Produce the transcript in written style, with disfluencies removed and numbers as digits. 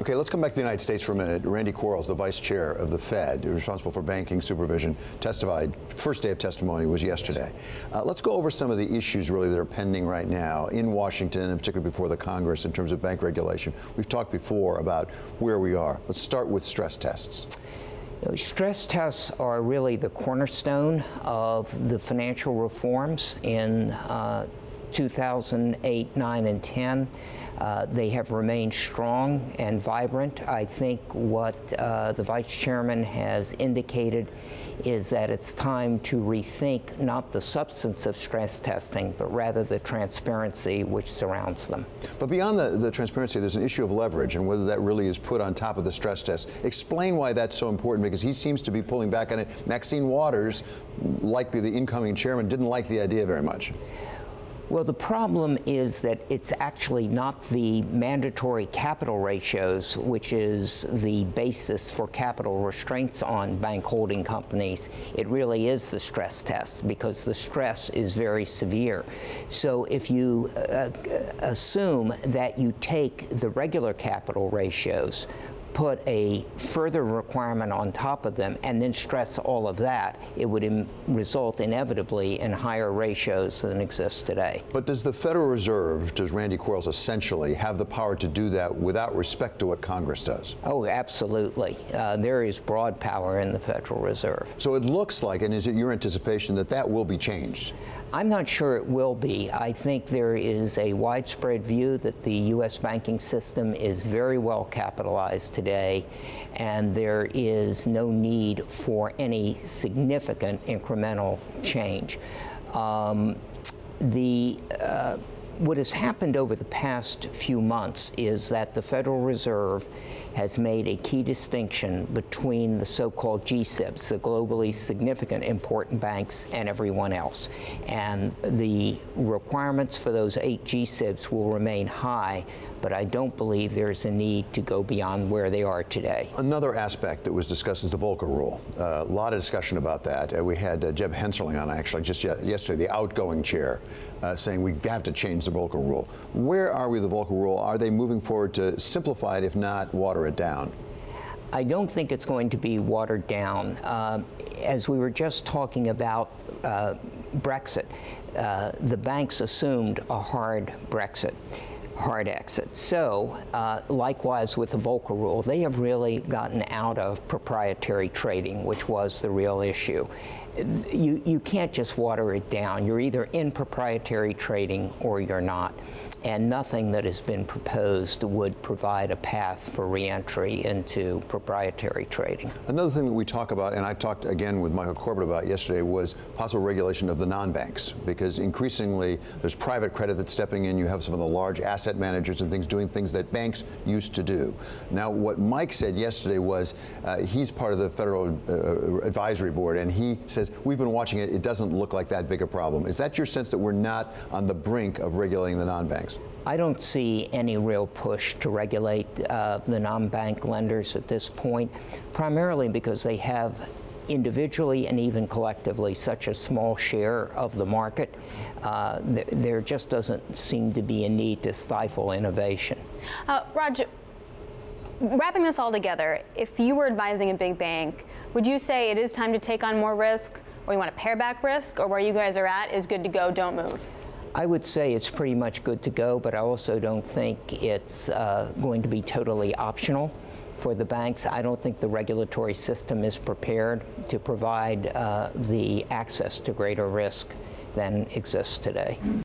Okay, let's come back to the United States for a minute. Randy Quarles, the vice chair of the Fed, responsible for banking supervision, testified. First day of testimony was yesterday. Let's go over some of the issues really that are pending right now in Washington, and particularly before the Congress in terms of bank regulation. We've talked before about where we are. Let's start with stress tests. Stress tests are really the cornerstone of the financial reforms in 2008, 9, and 10. They have remained strong and vibrant. I think what the Vice Chairman has indicated is that it's time to rethink not the substance of stress testing, but rather the transparency which surrounds them. But beyond the transparency, there's an issue of leverage and whether that really is put on top of the stress test. Explain why that's so important, because he seems to be pulling back on it. Maxine Waters, likely the incoming chairman, didn't like the idea very much. Well, the problem is that it's actually not the mandatory capital ratios, which is the basis for capital restraints on bank holding companies. It really is the stress test, because the stress is very severe. So if you assume that you take the regular capital ratios, put a further requirement on top of them, and then stress all of that, it would result inevitably in higher ratios than exist today. But does the Federal Reserve, does Randy Quarles essentially have the power to do that without respect to what Congress does? Oh, absolutely. There is broad power in the Federal Reserve. So it looks like, and is it your anticipation that that will be changed? I'm not sure it will be. I think there is a widespread view that the U.S. banking system is very well capitalized today, and there is no need for any significant incremental change. What has happened over the past few months is that the Federal Reserve has made a key distinction between the so-called G-SIBs, the globally significant important banks, and everyone else. And the requirements for those 8 G-SIBs will remain high, but I don't believe there's a need to go beyond where they are today. Another aspect that was discussed is the Volcker Rule. A lot of discussion about that. We had Jeb Henserling on actually just yesterday, the outgoing chair, saying we have to change the Volcker Rule. Where are we with the Volcker Rule? Are they moving forward to simplify it, if not water it down? I don't think it's going to be watered down. As we were just talking about Brexit, the banks assumed a hard Brexit. Hard exit. So, likewise with the Volcker Rule, they have really gotten out of proprietary trading, which was the real issue. You can't just water it down. You're either in proprietary trading or you're not. And nothing that has been proposed would provide a path for reentry into proprietary trading. Another thing that we talk about, and I talked again with Michael Corbett about yesterday, was possible regulation of the non-banks, because increasingly there's private credit that's stepping in. You have some of the large asset managers and things doing things that banks used to do. Now, what Mike said yesterday was he's part of the Federal Advisory Board, and he says, we've been watching it, it doesn't look like that big a problem. Is that your sense, that we're not on the brink of regulating the non-banks? I don't see any real push to regulate the non-bank lenders at this point, primarily because they have individually and even collectively such a small share of the market. There just doesn't seem to be a need to stifle innovation. Raj, wrapping this all together, if you were advising a big bank, would you say it is time to take on more risk, or you want to pare back risk, or where you guys are at is good to go, don't move? I would say it's pretty much good to go, but I also don't think it's going to be totally optional for the banks. I don't think the regulatory system is prepared to provide the access to greater risk than exists today.